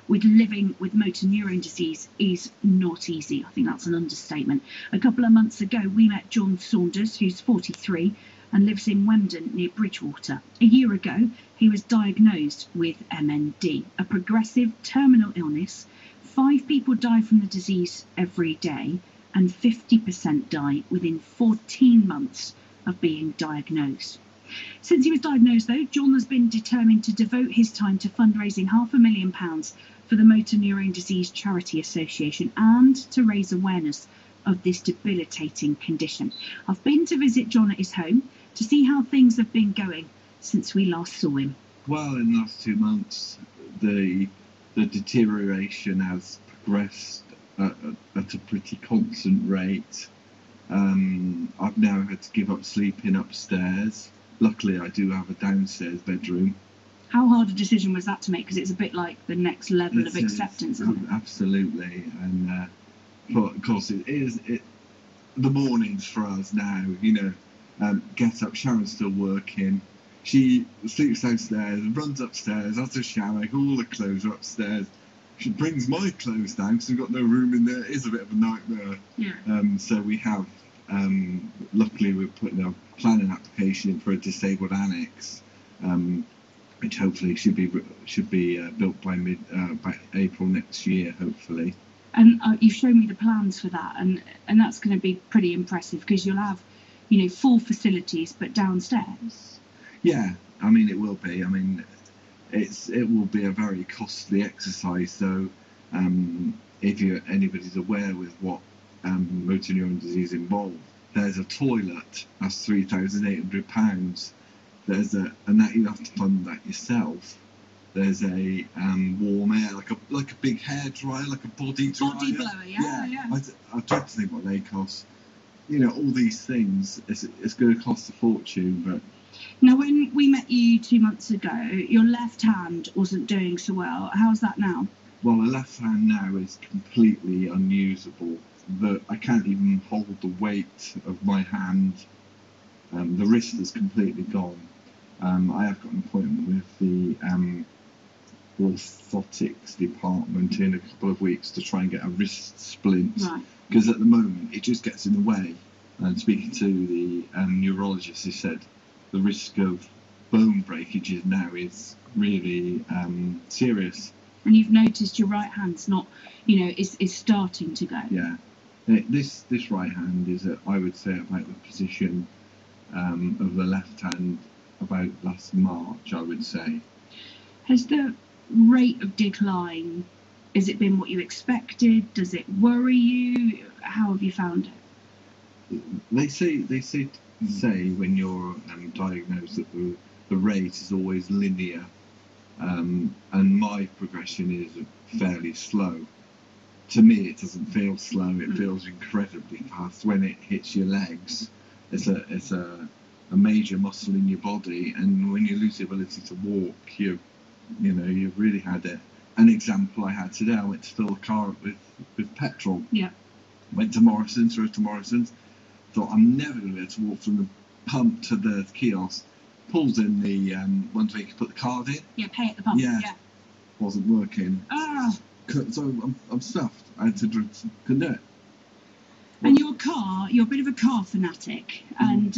with living with motor neurone disease is not easy. I think that's an understatement. A couple of months ago, we met John Saunders, who's 43 and lives in Wemden near Bridgewater. A year ago, he was diagnosed with MND, a progressive terminal illness. 5 people die from the disease every day, and 50% die within 14 months of being diagnosed. Since he was diagnosed, though, John has been determined to devote his time to fundraising £500,000 for the Motor Neurone Disease Charity Association and to raise awareness of this debilitating condition. I've been to visit John at his home to see how things have been going since we last saw him. Well, in the last 2 months, the deterioration has progressed at a pretty constant rate. I've now had to give up sleeping upstairs. Luckily, I do have a downstairs bedroom. How hard a decision was that to make? Because it's a bit like the next level of acceptance, isn't it? Absolutely. And but of course, the mornings for us now, get up, Sharon's still working. She sleeps downstairs, runs upstairs, has a shower, all the clothes are upstairs. She brings my clothes down because we've got no room in there. It is a bit of a nightmare. Yeah. So we have, luckily we're putting a planning application in for a disabled annex, which hopefully should be built by April next year, hopefully. And you've shown me the plans for that, and that's going to be pretty impressive because you'll have, 4 facilities, but downstairs. Yeah, I mean it will be. I mean, it will be a very costly exercise. So, if anybody's aware with what motor neurone disease involves, there's a toilet that's £3,800. And that you have to fund that yourself. There's a warm air, like a big hair dryer, like a body dryer. Body blower, yeah. I dread to think what they cost. All these things, it's going to cost a fortune. But now, when we met you 2 months ago, your left hand wasn't doing so well. How's that now? Well, the left hand now is completely unusable. I can't even hold the weight of my hand. The wrist is completely gone. I have got an appointment with the orthotics department in a couple of weeks to try and get a wrist splint. Right. Because at the moment it just gets in the way. And speaking to the neurologist, he said the risk of bone breakages now is really serious. And you've noticed your right hand's not, is starting to go. Yeah. This right hand is, I would say, about the position of the left hand about last March, I would say. Has the rate of decline, has it been what you expected? Does it worry you? How have you found it? They say when you're diagnosed that the rate is always linear, and my progression is fairly slow. To me, it doesn't feel slow. It feels incredibly fast. When it hits your legs, it's a major muscle in your body, and when you lose the ability to walk, you've really had it. An example I had today, I went to fill the car up with petrol. Yeah. Went to Morrison's, thought I'm never going to be able to walk from the pump to the kiosk. Pulled in the ones where you can put the card in. Yeah, pay at the pump. Yeah. Wasn't working. So I'm stuffed. I had to couldn't do it. And you're a bit of a car fanatic, and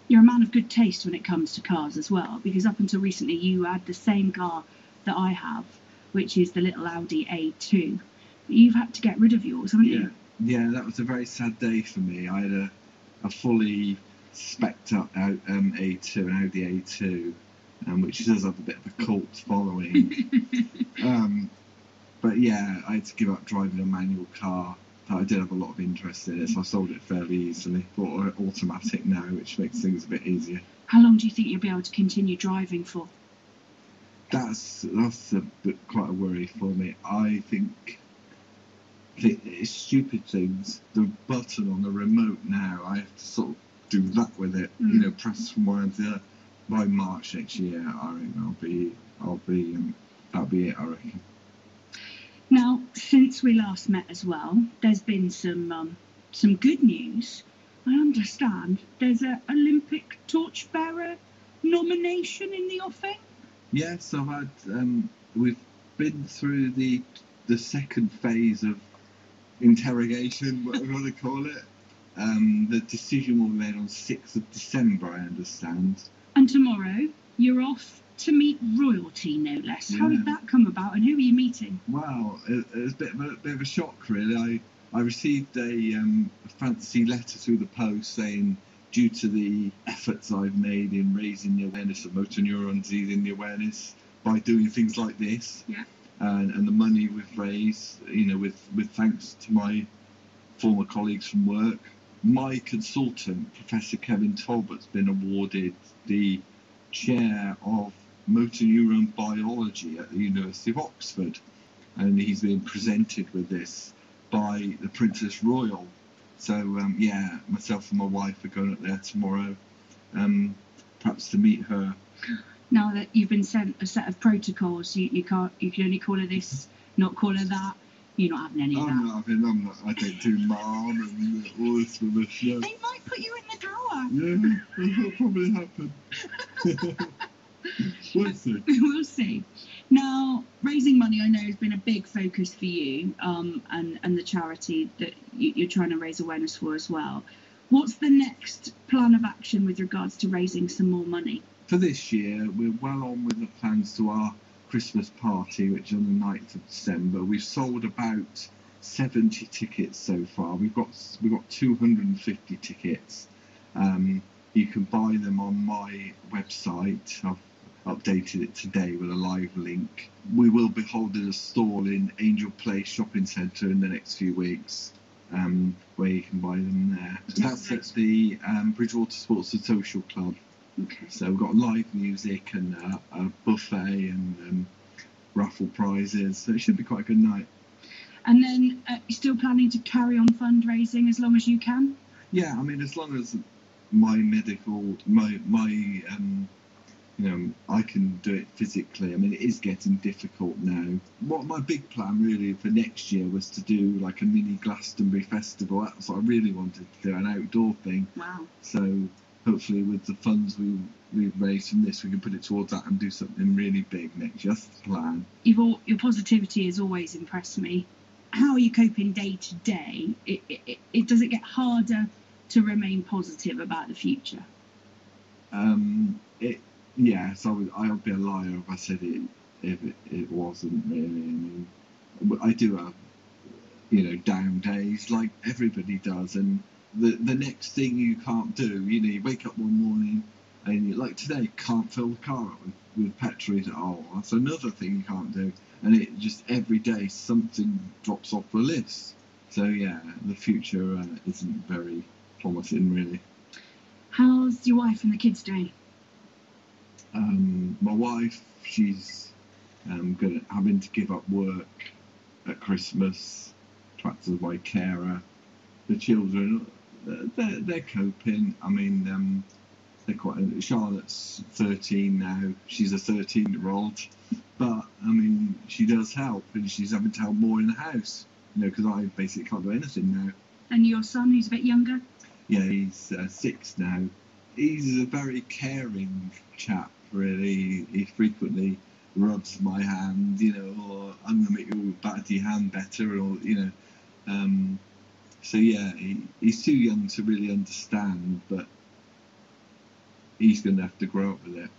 you're a man of good taste when it comes to cars as well, because up until recently you had the same car that I have, which is the little Audi A2. You've had to get rid of yours, haven't you? Yeah, that was a very sad day for me. I had a fully spec'd up A2, an Audi A2, which does have a bit of a cult following. But yeah, I had to give up driving a manual car. I did have a lot of interest in it, so I sold it fairly easily. Bought an automatic now, which makes things a bit easier. How long do you think you'll be able to continue driving for? That's quite a worry for me. I think it's stupid things. The button on the remote now, I have to sort of do that with it. Press from one to the other. By March next year, I reckon that'll be it. I reckon. Now, since we last met as well, there's been some good news. I understand there's an Olympic torchbearer nomination in the offing. Yes, I've had we've been through the second phase of interrogation, whatever you want to call it. The decision will be made on 6th of December, I understand. And tomorrow you're off to meet royalty, no less. How did that come about, and who are you meeting? Well, it was a bit of a shock, really. I received a fancy letter through the post saying, due to the efforts I've made in raising the awareness of motor neuron disease and the awareness by doing things like this, and the money we've raised, with thanks to my former colleagues from work, my consultant, Professor Kevin Talbot's been awarded the chair of motor neuron biology at the University of Oxford, and he's been presented with this by the Princess Royal. So myself and my wife are going up there tomorrow, perhaps to meet her. Now that you've been sent a set of protocols, you can only call her this, not call her that. You're not having any of that. I don't do mom and all this rubbish. No. They might put you in the tower. Yeah, that'll probably happen. We'll see. We'll see. Now, raising money, I know, has been a big focus for you, and the charity that you're trying to raise awareness for as well. What's the next plan of action with regards to raising some more money? For this year, we're well on with the plans to our Christmas party, which is on the 9th of December. We've sold about 70 tickets so far. We've got 250 tickets. You can buy them on my website. I've updated it today with a live link. We will be holding a stall in Angel Place Shopping Centre in the next few weeks, where you can buy them there. That's at the Bridgewater Sports and Social Club. Okay. So we've got live music and a buffet and raffle prizes, so it should be quite a good night. And then you're still planning to carry on fundraising as long as you can? Yeah, I mean, as long as my medical, I can do it physically. I mean, it is getting difficult now. What my big plan really for next year was to do like a mini Glastonbury festival. That's what I really wanted to do, an outdoor thing. Wow. So hopefully with the funds we've raised from this, we can put it towards that and do something really big next year. That's the plan. Your positivity has always impressed me. How are you coping day to day? Does it get harder to remain positive about the future? Yes, I'll be a liar if I said it wasn't really. I mean, I do have down days like everybody does, and the next thing you can't do, you wake up one morning and you, like today, can't fill the car up with petrol. Oh, that's another thing you can't do, and it just every day something drops off the list. So yeah, the future isn't very promising really. How's your wife and the kids doing? My wife, she's having to give up work at Christmas to act as my carer. The children, they're coping. I mean, they're quite. Charlotte's 13 now. She's a 13-year-old, but I mean, she does help, and she's having to help more in the house. Because I basically can't do anything now. And your son, who's a bit younger? Yeah, he's 6 now. He's a very caring chap, really. He frequently rubs my hand, or I'm going to make your batty hand better, or, So, yeah, he's too young to really understand, but he's going to have to grow up with it.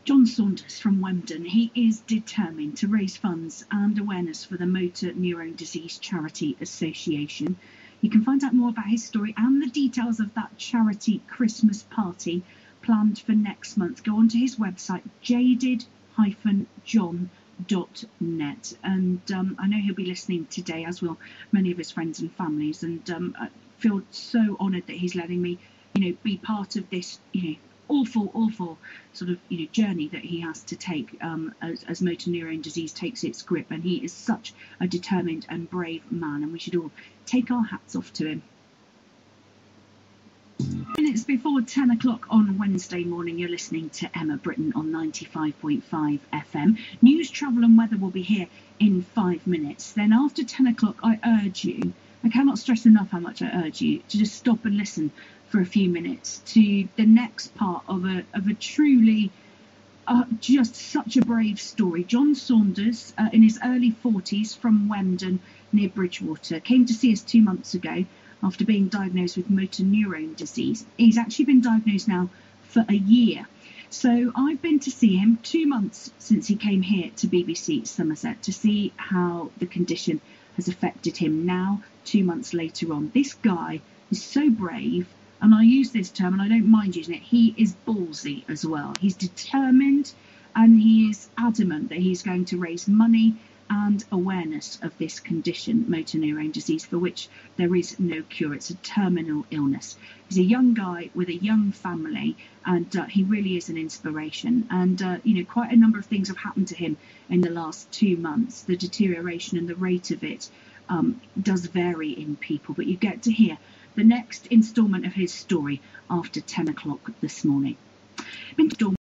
John Saunders from Wemden, he is determined to raise funds and awareness for the Motor Neurone Disease Charity Association. You can find out more about his story and the details of that charity Christmas party planned for next month. Go onto his website, jaded-john.net. And I know he'll be listening today, as will many of his friends and families. And I feel so honoured that he's letting me, be part of this, awful sort of journey that he has to take as motor neurone disease takes its grip. And he is such a determined and brave man, and we should all take our hats off to him. Minutes before 10 o'clock on Wednesday morning, you're listening to Emma Britton on 95.5 FM. News, travel and weather will be here in 5 minutes. Then after 10 o'clock, I cannot stress enough how much I urge you to just stop and listen for a few minutes to the next part of a truly Just such a brave story. John Saunders, in his early 40s, from Wemden near Bridgewater, came to see us 2 months ago after being diagnosed with motor neurone disease. He's actually been diagnosed now for a year. So I've been to see him 2 months since he came here to BBC Somerset to see how the condition has affected him now, 2 months later on. This guy is so brave. And I use this term, and I don't mind using it. He is ballsy as well. He's determined, and he is adamant that he's going to raise money and awareness of this condition, motor neurone disease, for which there is no cure. It's a terminal illness. He's a young guy with a young family, and he really is an inspiration. And, quite a number of things have happened to him in the last 2 months. The deterioration and the rate of it does vary in people, but you get to hear the next instalment of his story after 10 o'clock this morning.